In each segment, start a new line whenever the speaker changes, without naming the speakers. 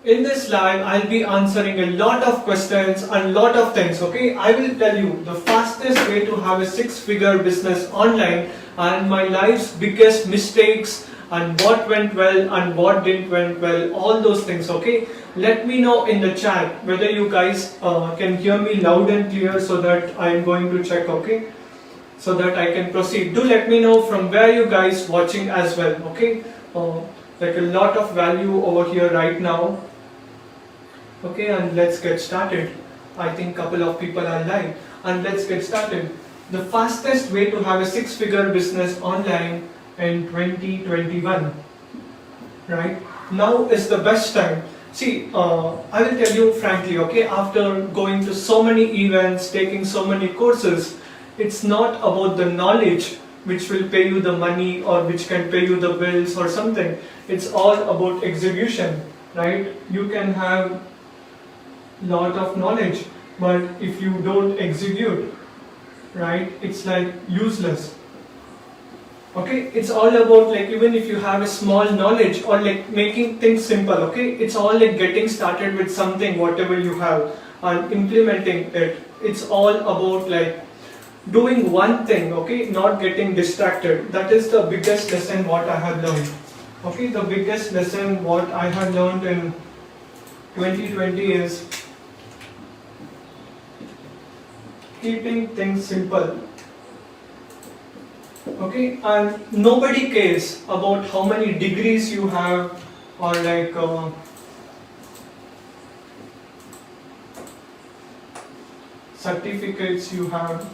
In this live, I'll be answering a lot of questions and lot of things. Okay, I will tell you the fastest way to have a six-figure business online and my life's biggest mistakes and what went well and what didn't went well. All those things. Okay, let me know in the chat whether you guys can hear me loud and clear so that I am going to check. Okay, so that I can proceed. Do let me know from where you guys watching as well. Okay, like a lot of value over here right now. Okay, and let's get started. I think couple of people are live, and let's get started. The fastest way to have a six-figure business online in 2021, right? Now is the best time. See, I will tell you frankly, okay, after going to so many events, taking so many courses, it's not about the knowledge which will pay you the money or which can pay you the bills or something. It's all about execution, right? You can have lot of knowledge, but if you don't execute, right, it's like useless. Okay, it's all about like even if you have a small knowledge or like making things simple. Okay, it's all like getting started with something, whatever you have, and implementing it. It's all about like doing one thing. Okay, not getting distracted. That is the biggest lesson what I have learned. Okay, the biggest lesson what I have learned in 2020 is keeping things simple. Okay, and nobody cares about how many degrees you have or like certificates you have.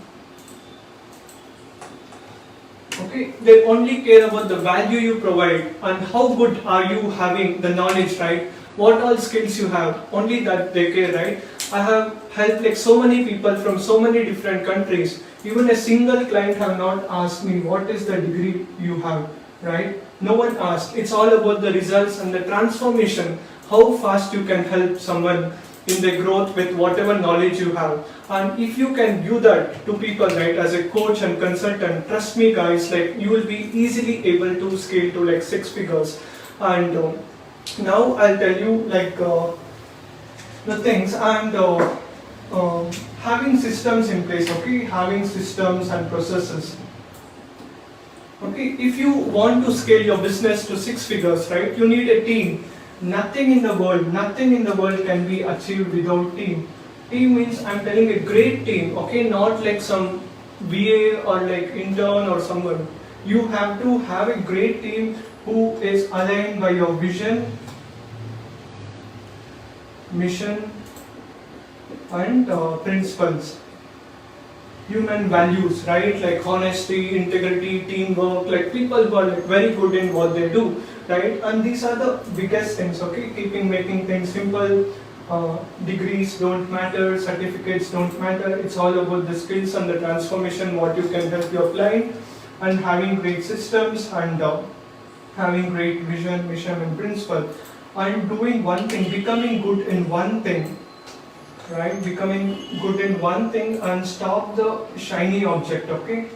Okay, they only care about the value you provide and how good are you having the knowledge, right? What all skills you have, only that they care, right? I have helped like so many people from so many different countries. Even a single client have not asked me what is the degree you have, right? No one asked. It's all about the results and the transformation, how fast you can help someone in their growth with whatever knowledge you have. And if you can do that to people, right, as a coach and consultant, trust me guys, like you will be easily able to scale to like six figures. And now I'll tell you like the things and having systems in place. Okay, having systems and processes. Okay, if you want to scale your business to six figures, right, you need a team. Nothing in the world can be achieved without team. Team means I'm telling a great team. Okay, not like some VA or like intern or someone. You have to have a great team who is aligned by your vision, mission and principles, human values, right, like honesty, integrity, teamwork, like people who are like very good in what they do, right? And these are the biggest things. Okay, making things simple. Degrees don't matter, certificates don't matter. It's all about the skills and the transformation what you can help your client, and having great systems and having great vision, mission and principle, and doing one thing, becoming good in one thing, right? Becoming good in one thing and stop the shiny object. Okay,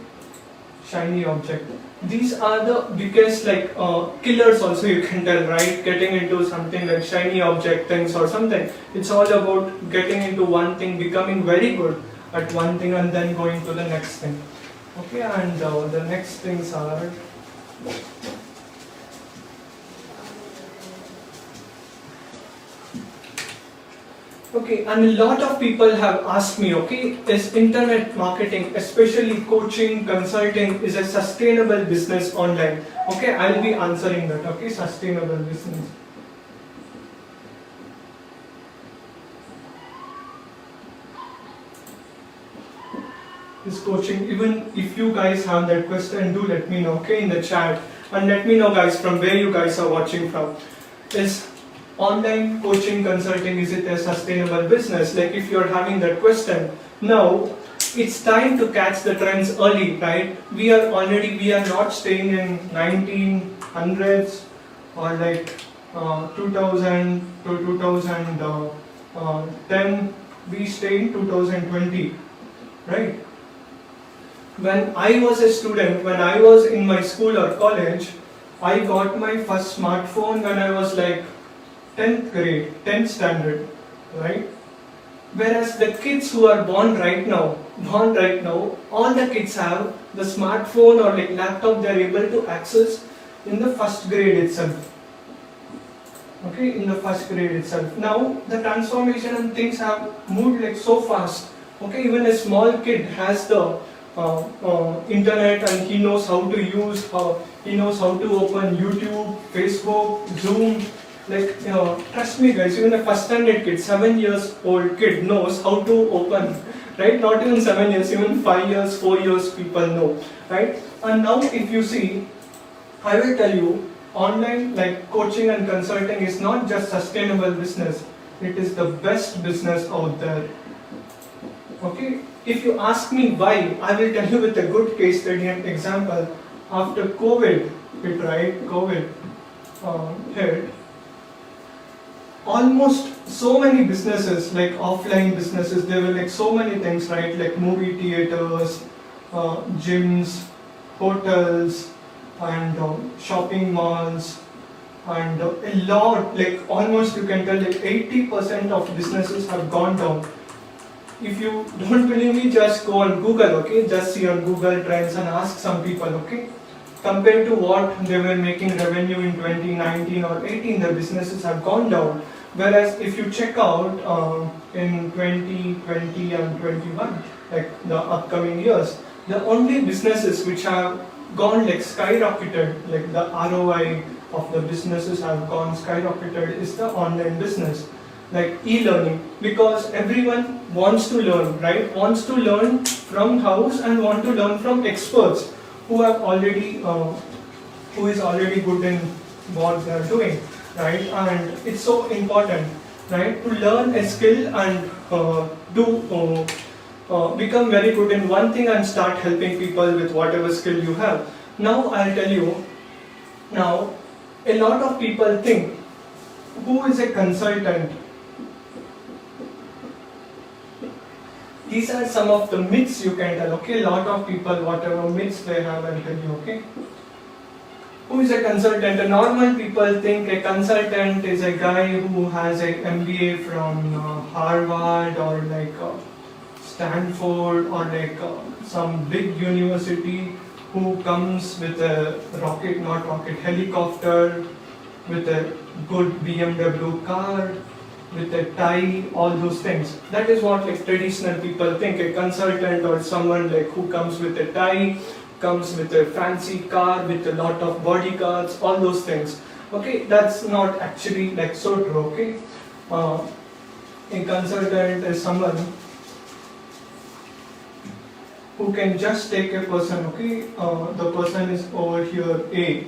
shiny object. These are the biggest like killers also, you can tell, right? Getting into something like shiny object things or something. It's all about getting into one thing, becoming very good at one thing and then going to the next thing. Okay, and the next things are okay, and a lot of people have asked me, okay, is internet marketing, especially coaching, consulting, is a sustainable business online? Okay, I'll be answering that. Okay, sustainable business. Is coaching, even if you guys have that question, do let me know, okay, in the chat, and let me know guys from where you guys are watching from. Is online coaching consulting, is it a sustainable business? Like if you're having that question, now it's time to catch the trends early, right? We are not staying in 1900s or like 2000 to 2010, we stay in 2020, right? When I was a student, when I was in my school or college, I got my first smartphone when I was like 10th grade, 10th standard, right? Whereas the kids who are born right now, all the kids have the smartphone or like laptop they are able to access in the first grade itself. Okay, in the first grade itself. Now the transformation and things have moved like so fast. Okay, even a small kid has the internet and he knows how to use, he knows how to open YouTube, Facebook, Zoom. Like, trust me guys, even a first standard kid, 7 years old kid knows how to open, right? Not even 7 years, even 5 years, 4 years people know, right? And now if you see, I will tell you, online like coaching and consulting is not just sustainable business, it is the best business out there. Okay, if you ask me why, I will tell you with a good case study and example. After COVID hit, right? COVID hit, almost so many businesses, like offline businesses, there were like so many things, right? Like movie theaters, gyms, hotels, and shopping malls, and a lot, like almost you can tell like 80% of businesses have gone down. If you don't believe me, just go on Google, okay? Just see on Google Trends and ask some people, okay? Compared to what they were making revenue in 2019 or 18, the businesses have gone down. Whereas if you check out in 2020 and 21, like the upcoming years, the only businesses which have gone like skyrocketed, like the ROI of the businesses have gone skyrocketed is the online business, like e-learning, because everyone wants to learn, right? Wants to learn from house and want to learn from experts who have already, who is already good in what they are doing, right? And it's so important, right, to learn a skill and become very good in one thing and start helping people with whatever skill you have. Now I'll tell you, now a lot of people think, who is a consultant? These are some of the myths you can tell, okay? A lot of people, whatever myths they have, I'll tell you, okay? Who is a consultant? A normal people think a consultant is a guy who has an MBA from Harvard or like Stanford or like some big university, who comes with a helicopter, with a good BMW car, with a tie, all those things. That is what like traditional people think. A consultant or someone like who comes with a tie, comes with a fancy car, with a lot of bodyguards, all those things. Okay, that's not actually like so true, okay? A consultant is someone who can just take a person, okay? The person is over here, A,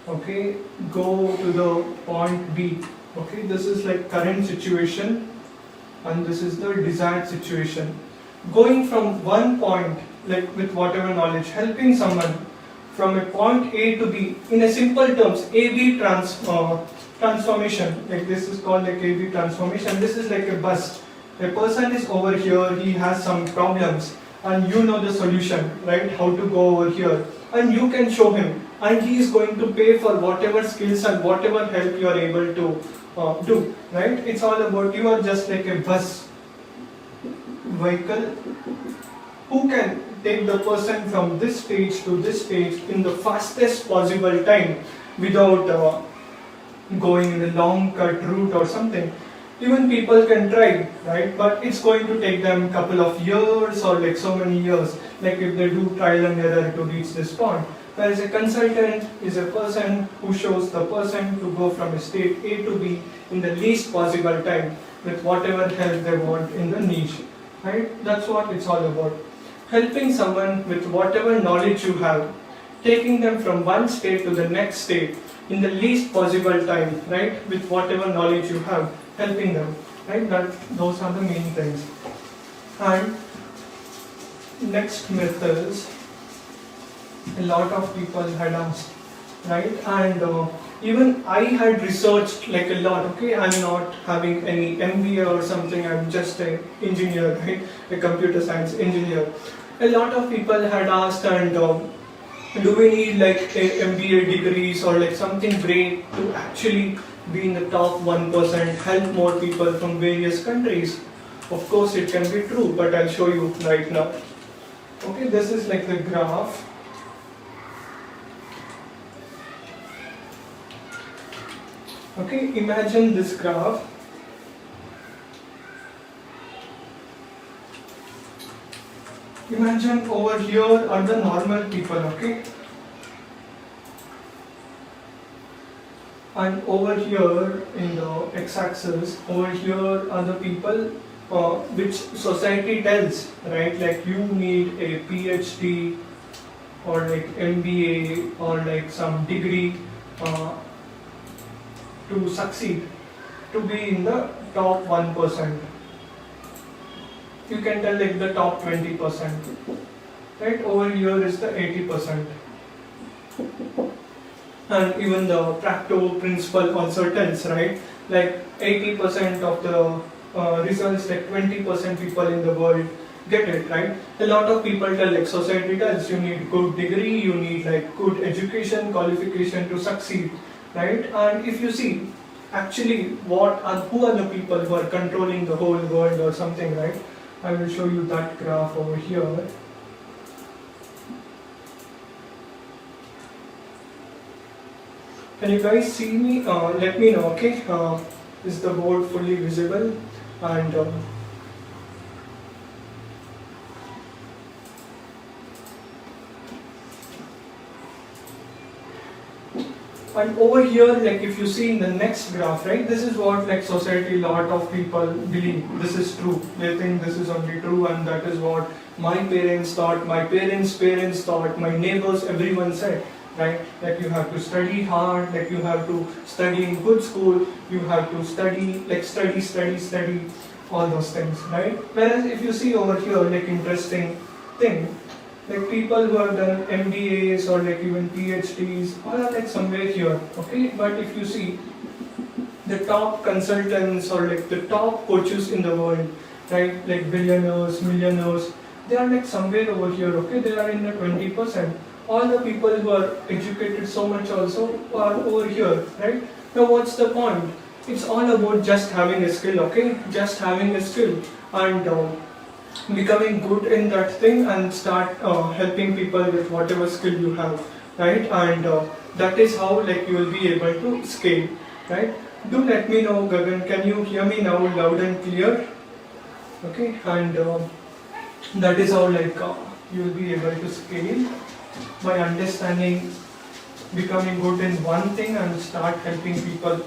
okay? Go to the point B, okay? This is like current situation and this is the desired situation. Going from one point, like with whatever knowledge, helping someone from a point A to B, in a simple terms, A-B transformation, like this is called like A-B transformation. This is like a bus. A person is over here, he has some problems, and you know the solution, right? How to go over here, and you can show him, and he is going to pay for whatever skills and whatever help you are able to do, right? It's all about, you are just like a bus vehicle who can take the person from this stage to this stage in the fastest possible time without going in a long cut route or something. Even people can try, right? But it's going to take them couple of years or like so many years, like if they do trial and error to reach this point. Whereas a consultant is a person who shows the person to go from a state A to B in the least possible time with whatever help they want in the niche, right? That's what it's all about. Helping someone with whatever knowledge you have, taking them from one state to the next state in the least possible time, right? With whatever knowledge you have, helping them, right? Those are the main things. And next myth is, a lot of people had asked, right? And even I had researched like a lot, okay? I'm not having any MBA or something, I'm just an engineer, right? A computer science engineer. A lot of people had asked, and do we need like a MBA degrees or like something great to actually be in the top 1%, help more people from various countries. Of course, it can be true, but I'll show you right now. Okay, this is like the graph. Okay, imagine this graph. Imagine over here are the normal people, okay? And over here in the x-axis, over here are the people which society tells, right? Like you need a PhD or like MBA or like some degree to succeed, to be in the top 1%. You can tell like the top 20%. Right? Over here is the 80%. And even the Pareto principle also tells, right? Like 80% of the results, like 20% people in the world get it, right? A lot of people tell, like society tells, you need good degree, you need like good education, qualification to succeed, right? And if you see, actually, who are the people who are controlling the whole world or something, right? I will show you that graph over here. Can you guys see me? Let me know, okay? Is the board fully visible? And and over here, like if you see in the next graph, right, this is what like society, lot of people believe this is true. They think this is only true, and that is what my parents thought, my parents' thought, my neighbors, everyone said, right? Like you have to study hard, like you have to study in good school, you have to study, like study, all those things, right? Whereas if you see over here, like interesting thing, like people who have done MBAs or like even PhDs, all are like somewhere here, okay? But if you see the top consultants or like the top coaches in the world, right? Like billionaires, millionaires, they are like somewhere over here, okay? They are in the 20%. All the people who are educated so much also are over here, right? Now what's the point? It's all about just having a skill, okay? Just having a skill and becoming good in that thing and start helping people with whatever skill you have, right? And that is how like you will be able to scale, right? Do let me know, Gagan, can you hear me now loud and clear? Okay, and that is how like you will be able to scale by understanding, becoming good in one thing and start helping people.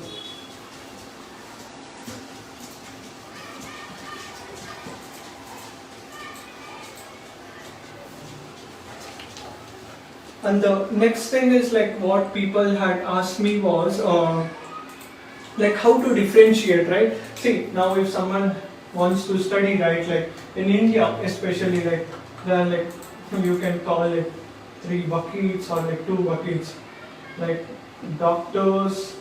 And the next thing is like what people had asked me was like how to differentiate, right? See, now if someone wants to study, right, like in India especially, like there are like, you can call it 3 buckets or like 2 buckets, like doctors,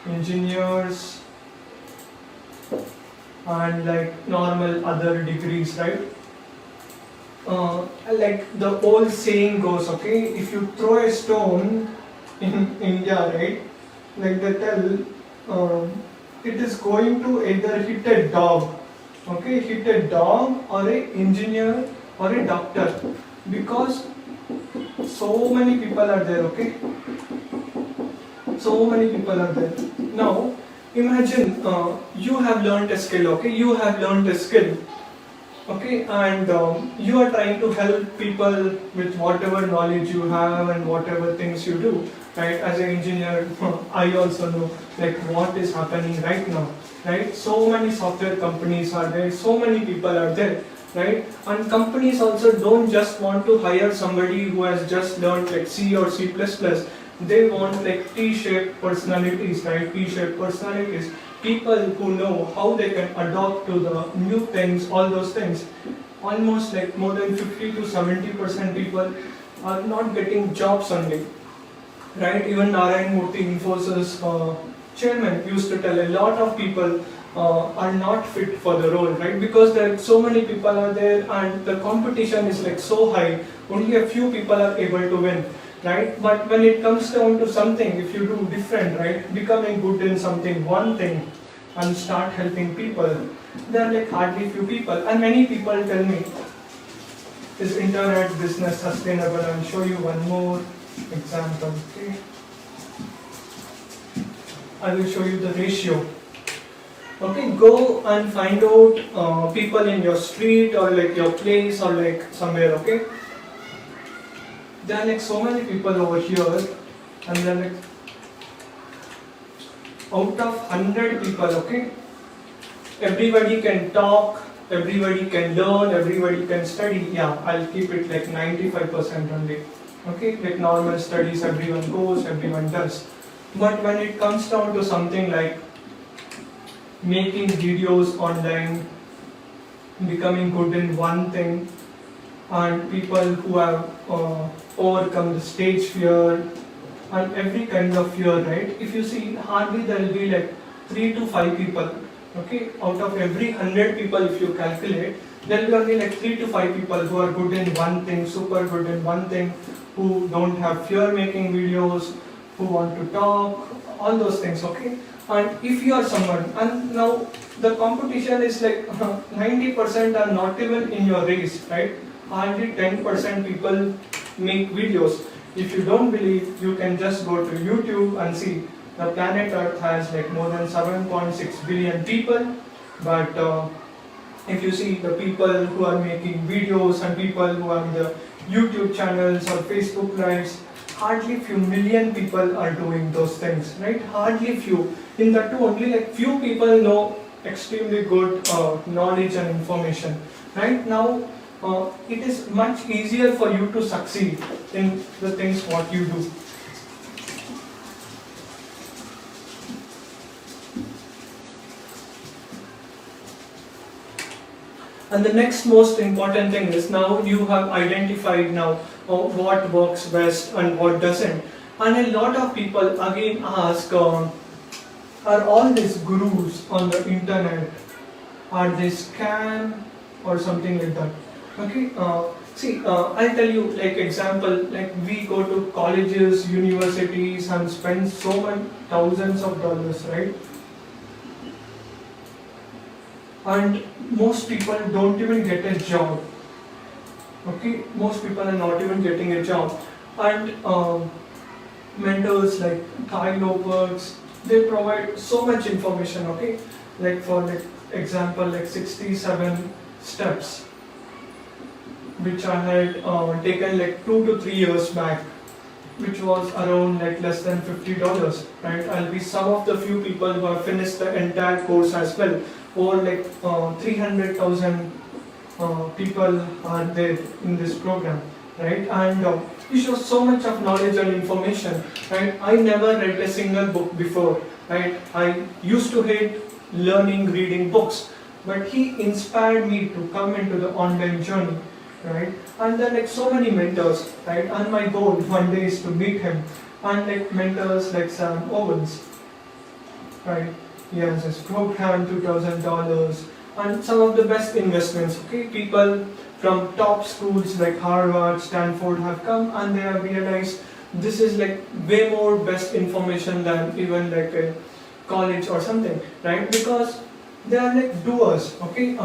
engineers, and like normal other degrees, right? Like the old saying goes, okay, if you throw a stone in India, right, like they tell, it is going to either hit a dog, okay, hit a dog or a engineer or a doctor, because so many people are there, okay, so many people are there. Now imagine you have learned a skill, okay, you have learned a skill, okay, and you are trying to help people with whatever knowledge you have and whatever things you do, right? As an engineer, I also know like what is happening right now, right? So many software companies are there, so many people are there, right? And companies also don't just want to hire somebody who has just learned like C or C++. They want like T-shaped personalities, right? T-shaped personalities. People who know how they can adapt to the new things, all those things. Almost like more than 50 to 70% people are not getting jobs only, right? Even Narayan Murthy, Infosys chairman, used to tell a lot of people are not fit for the role, right? Because there are so many people are there and the competition is like so high, only a few people are able to win. right? But when it comes down to something, if you do different, right, becoming good in something, one thing, and start helping people, there are like hardly few people. And many people tell me, is internet business sustainable? I'll show you one more example. Okay, I will show you the ratio. Okay, go and find out people in your street or like your place or like somewhere. Okay, there are like so many people over here, and there are like out of 100 people. Okay, everybody can talk, everybody can learn, everybody can study. Yeah, I'll keep it like 95% only. Okay, like normal studies, everyone goes, everyone does. But when it comes down to something like making videos online, becoming good in one thing, and people who have overcome the stage fear and every kind of fear, right? If you see, hardly there will be like 3 to 5 people. Okay, out of every 100 people, if you calculate, there will be only like 3 to 5 people who are good in one thing, super good in one thing, who don't have fear making videos, who want to talk, all those things. Okay, and if you are someone, and now the competition is like 90% are not even in your race, right? Hardly 10% people make videos. If you don't believe, you can just go to YouTube and see. The planet Earth has like more than 7.6 billion people, but if you see the people who are making videos and people who are in the YouTube channels or Facebook lives, hardly few million people are doing those things, right? Hardly few. In that too, only like few people know extremely good knowledge and information. Right now, it is much easier for you to succeed in the things what you do. And the next most important thing is, now you have identified now what works best and what doesn't. And a lot of people again ask, are all these gurus on the internet, are they scam or something like that? Okay, I'll tell you like example, like we go to colleges, universities and spend so many thousands of dollars, right? And most people don't even get a job. Okay, most people are not even getting a job. And mentors like Kai Lobergs, they provide so much information. Okay, like for like example, like 67 steps, which I had taken like 2 to 3 years back, which was around like less than $50, right? I'll be some of the few people who have finished the entire course as well. Over like 300,000 people are there in this program, right? And it shows so much of knowledge and information, right? I never read a single book before, right? I used to hate learning, reading books, but he inspired me to come into the online journey, right? And there are like so many mentors, right? And my goal one day is to meet him. And like mentors like Sam Owens, right? He has his program, $2,000, and some of the best investments. Okay, people from top schools like Harvard, Stanford have come and they have realized this is like way more best information than even like a college or something, right? Because they are like doers. Okay,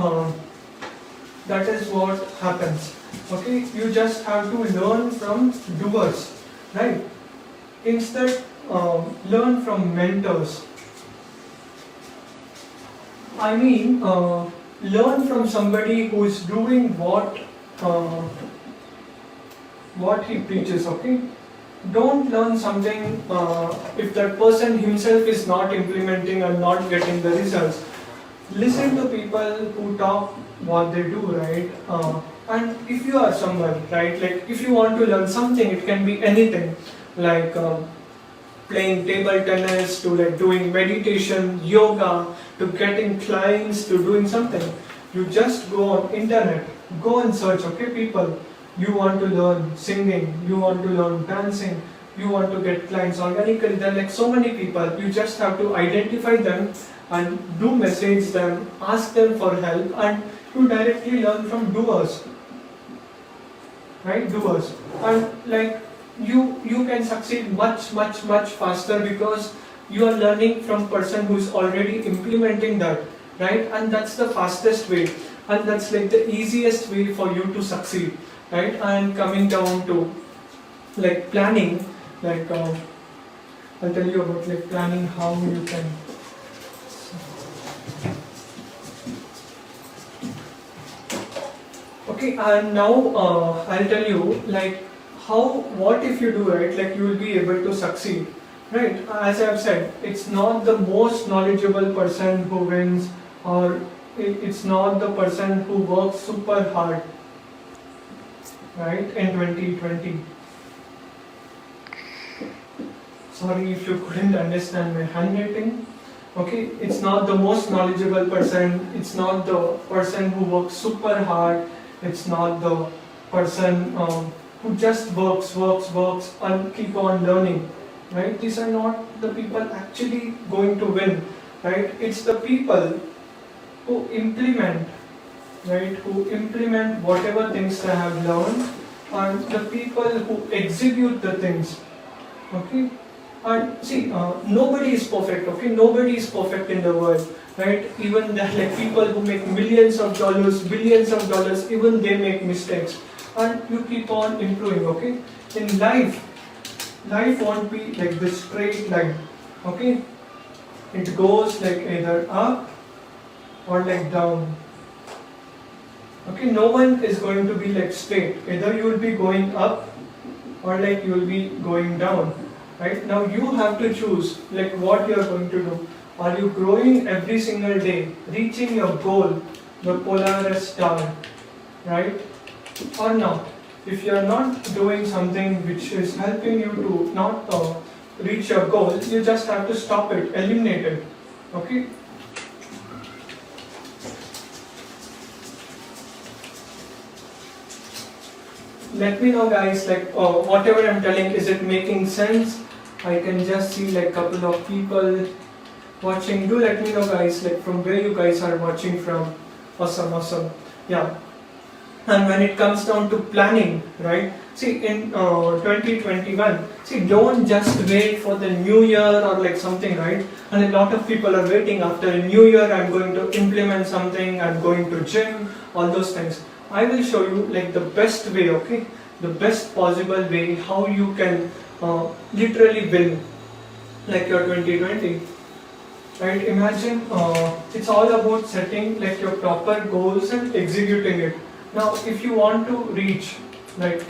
that is what happens. Okay, you just have to learn from doers, right? Instead, learn from mentors. I mean, learn from somebody who is doing what he preaches. Okay, don't learn something if that person himself is not implementing and not getting the results. Listen to people who talk what they do, right? And if you are someone, right, like if you want to learn something, it can be anything, like playing table tennis to like doing meditation, yoga, to getting clients, to doing something. You just go on internet, go and search. Okay, people, you want to learn singing, you want to learn dancing, you want to get clients organically. There are like so many people. You just have to identify them and do message them, ask them for help, and you directly learn from doers, right? Doers. And like you can succeed much faster, because you are learning from person who is already implementing that, right? And that's the fastest way, and that's like the easiest way for you to succeed, right? And coming down to like planning, like I'll tell you about like planning, how you can. Okay, and now I'll tell you like what if you do it, like you will be able to succeed, right? As I have said, it's not the most knowledgeable person who wins, or it's not the person who works super hard, right? In 2020. Sorry if you couldn't understand my handwriting. Okay, it's not the most knowledgeable person, it's not the person who works super hard, it's not the person who just works and keep on learning, right? These are not the people actually going to win, right? It's the people who implement, right? Who implement whatever things they have learned, and the people who execute the things, okay? And see, nobody is perfect, okay? Nobody is perfect in the world, right? Even the like people who make millions of dollars, billions of dollars, even they make mistakes. And you keep on improving, okay? In life won't be like this straight line, okay? It goes like either up or like down. Okay, no one is going to be like straight. Either you will be going up or like you will be going down. Right? Now you have to choose like what you are going to do. Are you growing every single day, reaching your goal, the Polaris star, right? Or not? If you are not doing something which is helping you to not reach your goal, you just have to stop it, eliminate it. Okay? Let me know guys, like whatever I'm telling, is it making sense? I can just see like couple of people watching. Do let me know guys, like from where you guys are watching from. Awesome. Yeah. And when it comes down to planning, right? See, in 2021, see, don't just wait for the new year or like something, right? And a lot of people are waiting after a new year, I'm going to implement something, I'm going to gym, all those things. I will show you like the best way, okay? The best possible way how you can literally win like your 2020. Right? Imagine it's all about setting like your proper goals and executing it. Now, if you want to reach like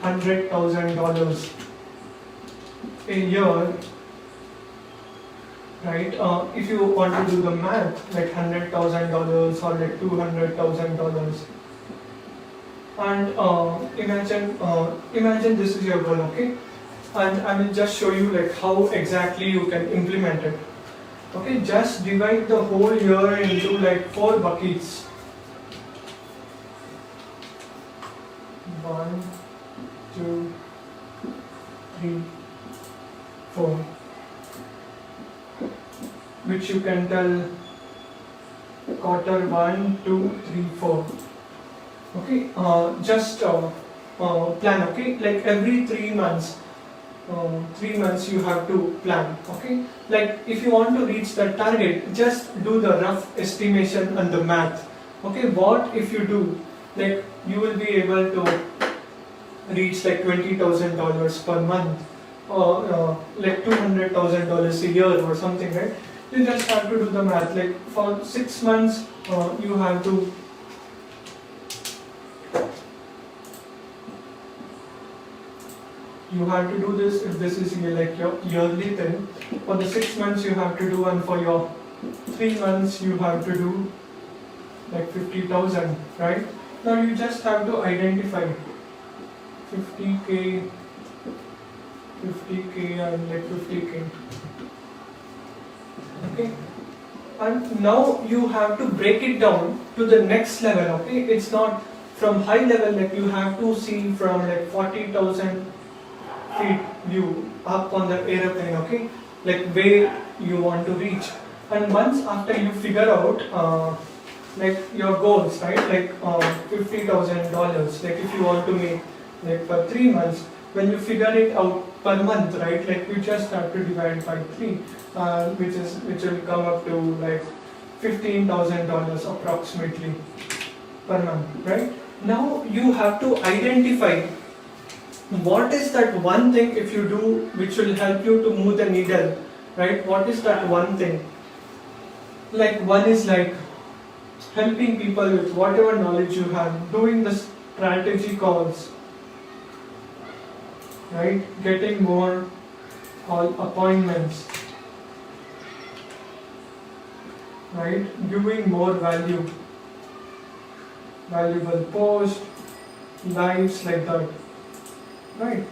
$100,000 a year, right? If you want to do the math, like $100,000 or like $200,000, and imagine this is your goal, okay? And I will just show you like how exactly you can implement it. Okay, just divide the whole year into like 4 buckets. 1, 2, 3, 4, which you can tell quarter 1, 2, 3, 4. Okay, just plan. Okay, like every 3 months. 3 months you have to plan. Okay, like if you want to reach the target, just do the rough estimation and the math. Okay, what if you do, like you will be able to reach like $20,000 per month, or like $200,000 a year or something, right? You just have to do the math. Like for 6 months, you have to do this. If this is like your yearly thing, for the 6 months you have to do, and for your 3 months you have to do like 50,000, right? Now you just have to identify 50k and like 50k. Okay, and now you have to break it down to the next level. Okay, it's not from high level, like you have to see from like 40,000 feet view up on the aeroplane, okay, like where you want to reach. And once after you figure out like your goals, right, like $50,000, like if you want to make like for 3 months, when you figure it out per month, right? Like you just have to divide by 3, which will come up to like $15,000 approximately per month, right? Now you have to identify what is that one thing if you do which will help you to move the needle, right? What is that one thing? Like one is like helping people with whatever knowledge you have, doing the strategy calls, right? Getting more call appointments, right? Giving more valuable posts, lives like that, right?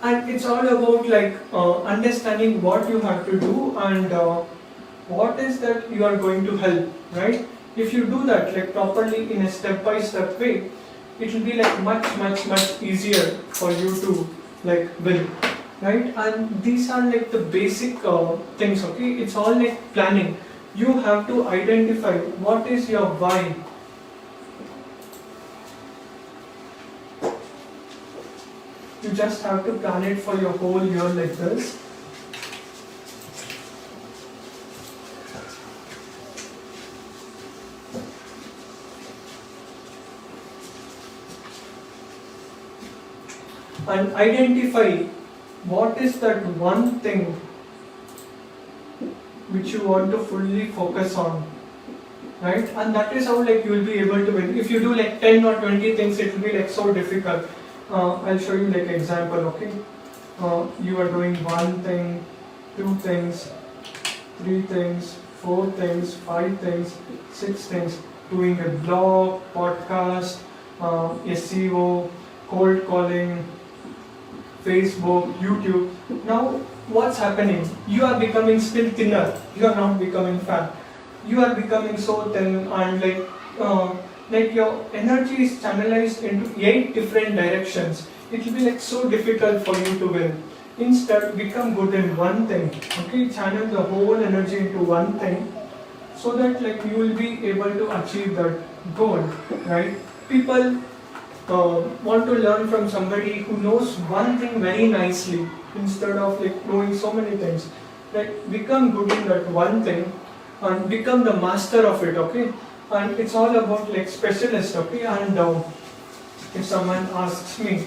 And it's all about like understanding what you have to do and what is that you are going to help, right? If you do that like properly in a step-by-step way, it will be like much easier for you to like win, right? And these are like the basic things, okay? It's all like planning. You have to identify what is your why. You just have to plan it for your whole year like this. And identify what is that one thing which you want to fully focus on, right? And that is how like you will be able to win. If you do like 10 or 20 things, it will be like so difficult. I'll show you like example, okay? You are doing one thing, 2 things, 3 things, 4 things, 5 things, 6 things, doing a blog, podcast, SEO, cold calling, Facebook, YouTube. Now what's happening? You are becoming still thinner. You are not becoming fat. You are becoming so thin and like your energy is channelized into 8 different directions. It will be like so difficult for you to win. Instead, become good in one thing. Okay, channel the whole energy into one thing, so that like you will be able to achieve that goal, right? People want to learn from somebody who knows one thing very nicely instead of like knowing so many things. Like become good in that one thing and become the master of it, okay? And it's all about like specialist, okay? And if someone asks me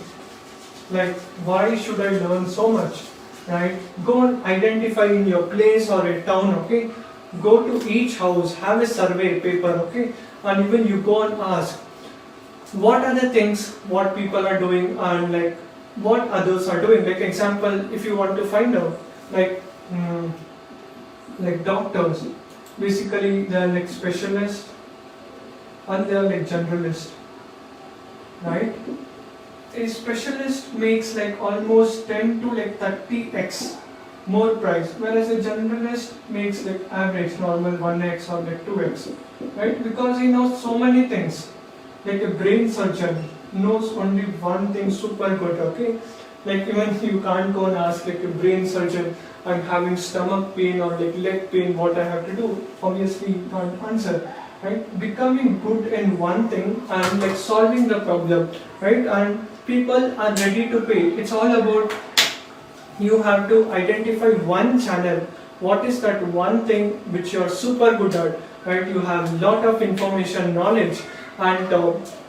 like why should I learn so much, right? Go and identify in your place or a town, okay? Go to each house, have a survey paper, okay? And even you go and ask what are the things what people are doing and like what others are doing. Like example, if you want to find out like doctors, basically they are like specialists and they are like generalists, right? A specialist makes like almost 10 to like 30x more price, whereas a generalist makes like average normal 1x or like 2x, right? Because he knows so many things. Like a brain surgeon knows only one thing super good, okay? Like even you can't go and ask like a brain surgeon, I'm having stomach pain or like leg pain, what I have to do. Obviously you can't answer, right? Becoming good in one thing and like solving the problem, right? And people are ready to pay. It's all about you have to identify one channel. What is that one thing which you are super good at, right? You have lot of information, knowledge, and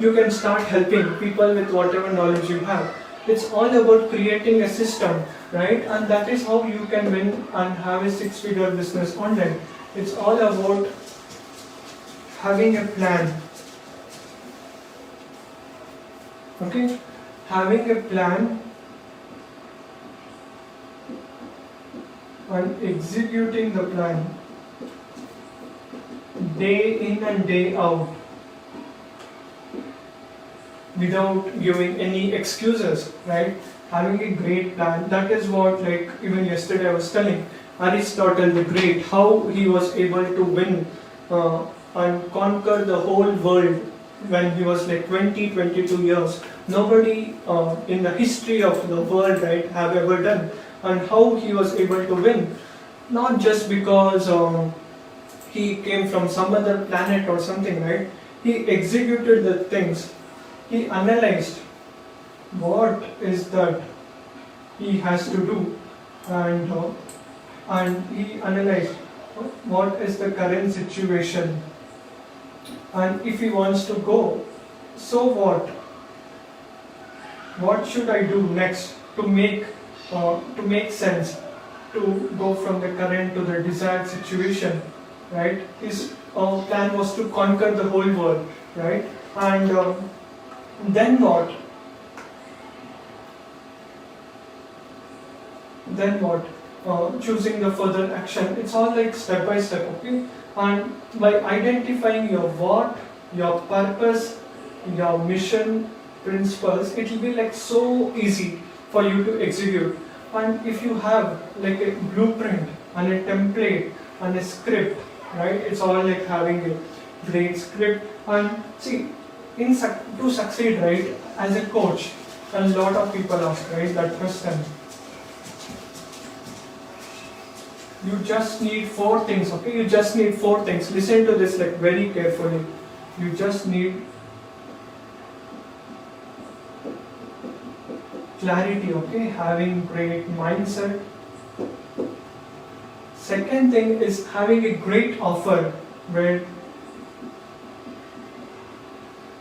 you can start helping people with whatever knowledge you have. It's all about creating a system, right? And that is how you can win and have a 6-figure business online. It's all about having a plan. Okay? Having a plan and executing the plan day in and day out without giving any excuses, right? Having a great plan. That is what like even yesterday I was telling Aristotle the Great, how he was able to win and conquer the whole world when he was like 22 years. Nobody in the history of the world, right, have ever done. And how he was able to win, not just because he came from some other planet or something, right? He executed the things. He analyzed what is that he has to do, and he analyzed what is the current situation, and if he wants to go, so what should I do next to make sense to go from the current to the desired situation, right? His plan was to conquer the whole world, right? And then what? Then what? Choosing the further action. It's all like step by step, okay? And by identifying your what, your purpose, your mission, principles, it will be like so easy for you to execute. And if you have like a blueprint and a template and a script, right? It's all like having a great script. And see, to succeed, right? As a coach, a lot of people ask, right, that question. You just need four things, okay? You just need four things. Listen to this like very carefully. You just need clarity, okay? Having great mindset. Second thing is having a great offer where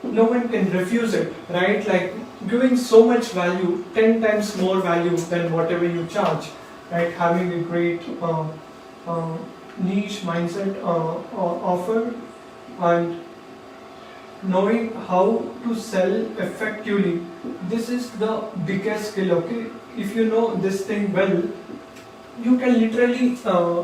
no one can refuse it, right? Like giving so much value, 10 times more value than whatever you charge, right? Having a great niche mindset offer, and knowing how to sell effectively. This is the biggest skill, okay? If you know this thing well, you can literally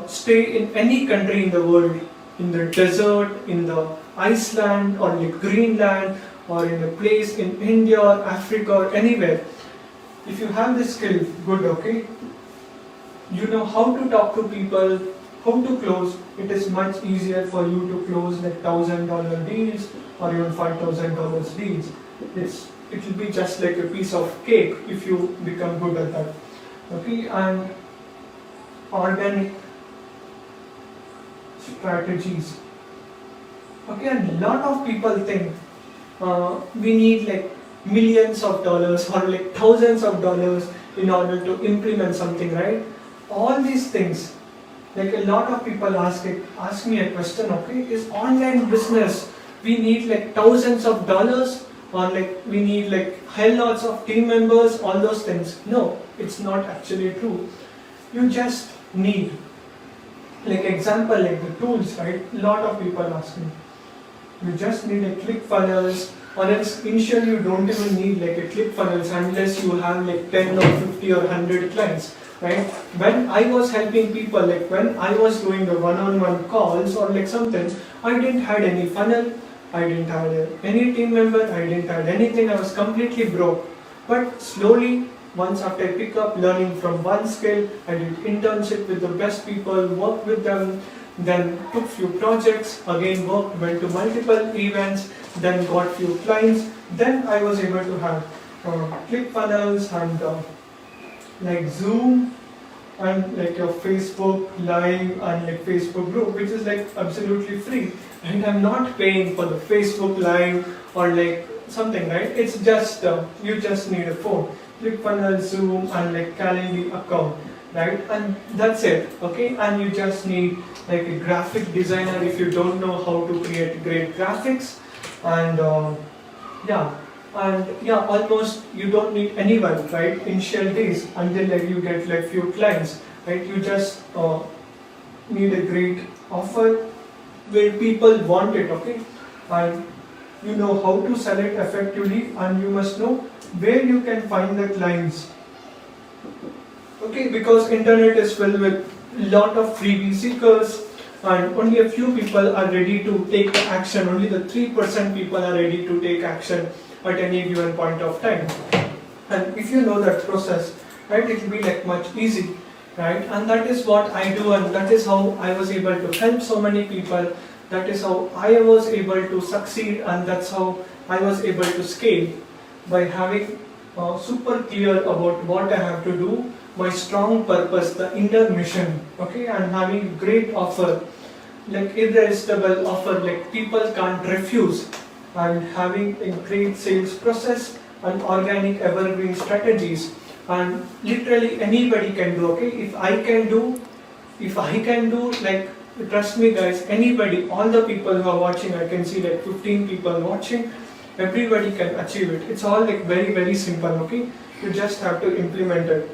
stay in any country in the world, in the desert, in the Iceland or like Greenland, or in a place in India or Africa or anywhere. If you have this skill, good, okay? You know how to talk to people, how to close. It is much easier for you to close like $1,000 deals or even $5,000 deals. It will be just like a piece of cake if you become good at that. Okay, and organic strategies. Okay, and a lot of people think we need like millions of dollars or like thousands of dollars in order to implement something, right? All these things, like a lot of people ask me a question, okay, is online business, we need like thousands of dollars, or like we need like hell lots of team members, all those things. No, it's not actually true. You just need, like example, like the tools, right? A lot of people ask me. You just need a ClickFunnels, or else initially you don't even need like a ClickFunnels unless you have like 10 or 50 or 100 clients, right? When I was helping people, like when I was doing the one-on-one calls or like something, I didn't had any funnel, I didn't have any team member, I didn't have anything, I was completely broke. But slowly, once after I pick up learning from one skill, I did internship with the best people, worked with them, then took few projects, again worked, went to multiple events, then got few clients, then I was able to have ClickFunnels and like Zoom and like your Facebook Live and like Facebook group, which is like absolutely free, and I'm not paying for the Facebook Live or like something, right? It's just you just need a phone, ClickFunnels, Zoom, and like Calendly account, right? And that's it, okay? And you just need like a graphic designer if you don't know how to create great graphics, and almost you don't need anyone, right? Initial days until like you get like few clients, right? You just need a great offer where people want it, okay? And you know how to sell it effectively, and you must know where you can find the clients, okay? Because internet is filled with lot of freebie seekers, and only a few people are ready to take the action. Only the 3% people are ready to take action at any given point of time. And if you know that process, right, it will be like much easy, right? And that is what I do, and that is how I was able to help so many people. That is how I was able to succeed, and that's how I was able to scale, by having super clear about what I have to do, my strong purpose, the inner mission, okay, and having great offer, like irresistible offer, like people can't refuse, and having a great sales process and organic evergreen strategies, and literally anybody can do. Okay, if I can do, like, trust me guys, anybody, all the people who are watching, I can see like 15 people watching, everybody can achieve it. It's all like very very simple. Okay, you just have to implement it.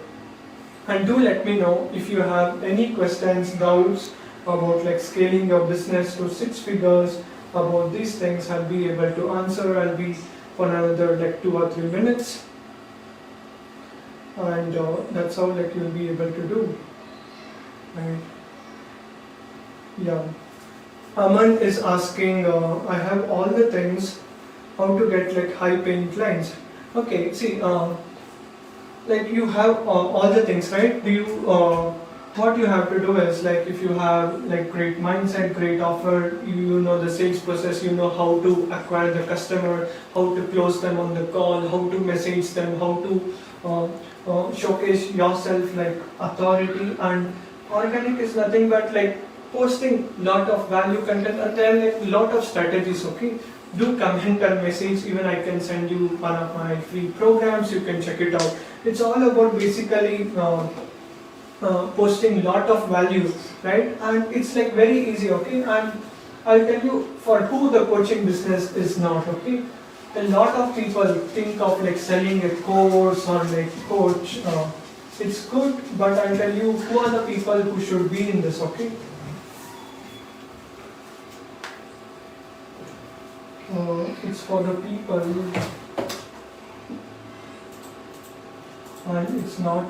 And do let me know if you have any questions, doubts about like scaling your business to 6 figures. About these things, I'll be able to answer. I'll be for another like 2 or 3 minutes, and that's how like you'll be able to do. Right? Yeah. Aman is asking, I have all the things, how to get like high paying clients. Okay, see, like you have all the things, right? Do you what you have to do is, like, if you have like great mindset, great offer, you know the sales process, you know how to acquire the customer, how to close them on the call, how to message them, how to showcase yourself like authority. And organic is nothing but like posting lot of value content, and there are like lot of strategies. Okay, do comment and message. Even I can send you one of my free programs, you can check it out. It's all about basically posting lot of value, right? And it's like very easy. Okay, and I'll tell you for who the coaching business is not. Okay, a lot of people think of like selling a course or like coach. It's good, but I'll tell you who are the people who should be in this. Okay, it's for the people, and it's not.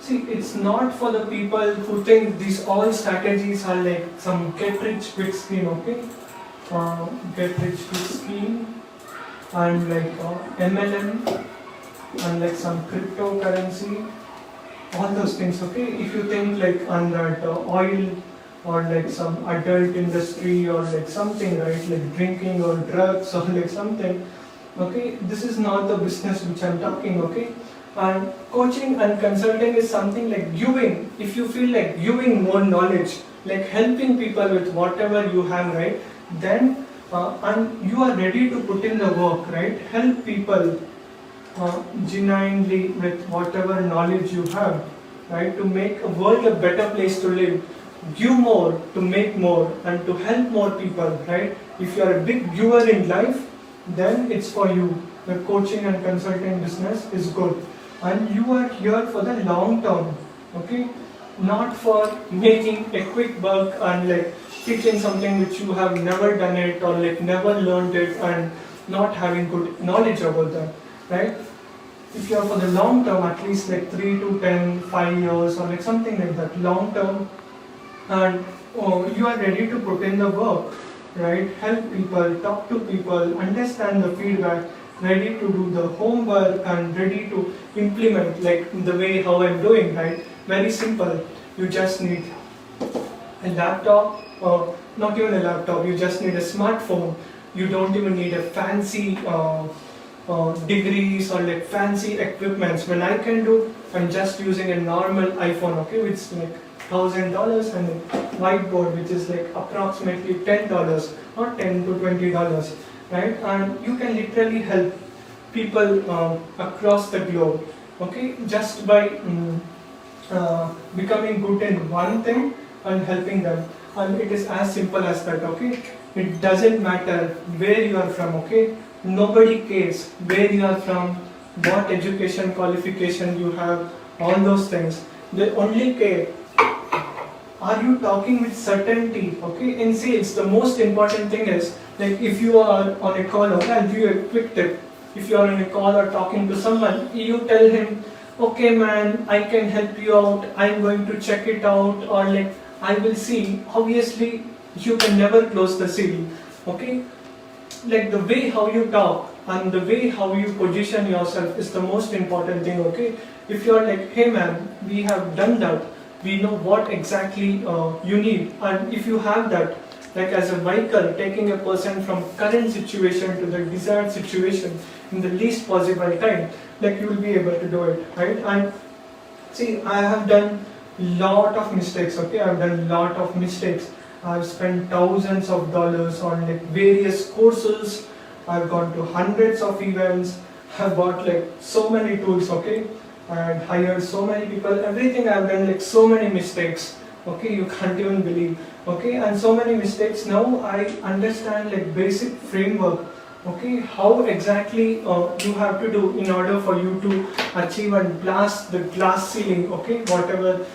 See, it's not for the people who think these all strategies are like some get rich quick scheme. Okay, get rich quick scheme, and like MLM, and like some cryptocurrency, all those things. Okay, if you think like on that oil or like some adult industry or like something, right, like drinking or drugs or like something, okay, this is not the business which I'm talking. Okay, and coaching and consulting is something like giving. If you feel like giving more knowledge, like helping people with whatever you have, right, then and you are ready to put in the work, right, help people genuinely with whatever knowledge you have, right, to make a world a better place to live. Give more to make more and to help more people, right? If you are a big giver in life, then it's for you. The coaching and consulting business is good, and you are here for the long term. Okay, not for making a quick buck and like teaching something which you have never done it or like never learned it and not having good knowledge about that, right? If you are for the long term, at least like 3 to 10, 5 years or like something like that, long term, and you are ready to put in the work, right? Help people, talk to people, understand the feedback, ready to do the homework and ready to implement like the way how I'm doing, right? Very simple. You just need a laptop, or not even a laptop, you just need a smartphone. You don't even need a fancy degrees or like fancy equipments. When I can do, I'm just using a normal iPhone, okay, which is like $1,000, and a whiteboard which is like approximately $10 or $10 to $20, right? And you can literally help people across the globe, okay, just by becoming good in one thing and helping them. And it is as simple as that. Okay, it doesn't matter where you are from. Okay, nobody cares where you are from, what education qualification you have, all those things. They only care, are you talking with certainty? Okay, in sales the most important thing is, like, if you are on a call, okay, I'll give you a quick tip. If you are on a call or talking to someone, you tell him, okay man, I can help you out, I'm going to check it out, or like, I will see. Obviously you can never close the sale. Okay, like the way how you talk and the way how you position yourself is the most important thing. Okay, if you are like, hey man, we have done that, we know what exactly you need, and if you have that, like as a vehicle taking a person from current situation to the desired situation in the least possible time, like you will be able to do it, right? And see, I have done lot of mistakes. Okay, I've done lot of mistakes. I've spent thousands of dollars on like various courses. I've gone to hundreds of events. I've bought like so many tools. Okay, and hired so many people. Everything I've done, like so many mistakes. Okay, you can't even believe. Okay, and so many mistakes. Now I understand like basic framework. Okay, how exactly you have to do in order for you to achieve and blast the glass ceiling. Okay, whatever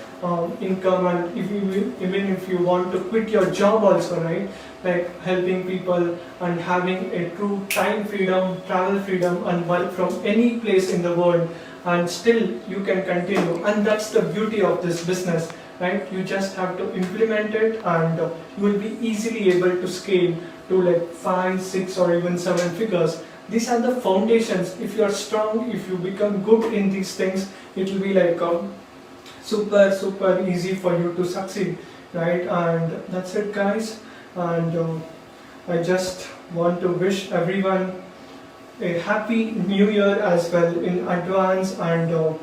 income, and if you even if you want to quit your job also, right? Like helping people and having a true time freedom, travel freedom, and work from any place in the world, and still you can continue. And that's the beauty of this business, right? You just have to implement it, and you will be easily able to scale to like 5, 6, or even 7 figures. These are the foundations. If you are strong, if you become good in these things, it will be like super easy for you to succeed, right? And that's it, guys. And I just want to wish everyone a happy new year as well in advance. And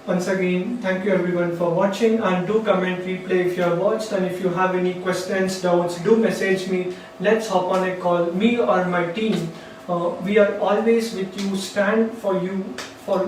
once again, thank you everyone for watching, and do comment replay if you have watched, and if you have any questions, doubts, do message me. Let's hop on a call, me or my team. We are always with you, stand for you, for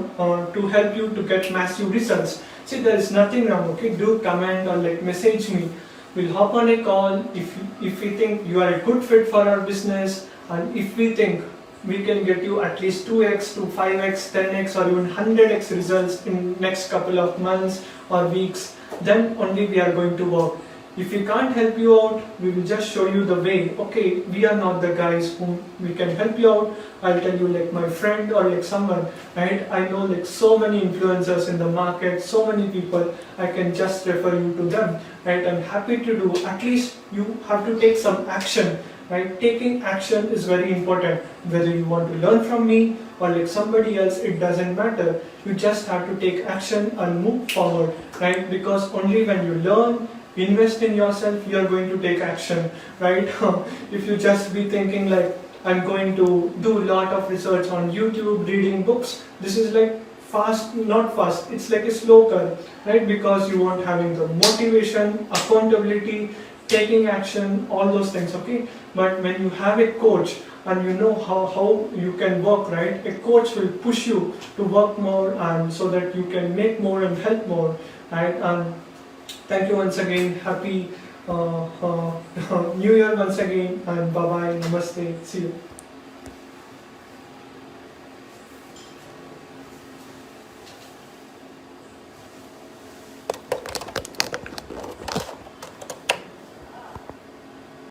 to help you to get massive results. See, there is nothing wrong. Okay, do comment or like message me. We'll hop on a call if we think you are a good fit for our business, and if we think we can get you at least 2x to 5x, 10x, or even 100x results in next couple of months or weeks, then only we are going to work. If we can't help you out, we will just show you the way. Okay, we are not the guys whom we can help you out. I'll tell you like my friend or like someone, right? I know like so many influencers in the market, so many people, I can just refer you to them, right? I'm happy to do. At least you have to take some action, right? Taking action is very important. Whether you want to learn from me or like somebody else, it doesn't matter. You just have to take action and move forward, right? Because only when you learn, invest in yourself, you are going to take action, right? If you just be thinking like, I'm going to do a lot of research on YouTube, reading books, this is like fast, not fast, it's like a slow curve, right? Because you won't having the motivation, accountability, taking action, all those things, okay? But when you have a coach and you know how you can work, right? A coach will push you to work more, and so that you can make more and help more, right? Thank you once again. Happy New Year once again, and bye bye, namaste, see you.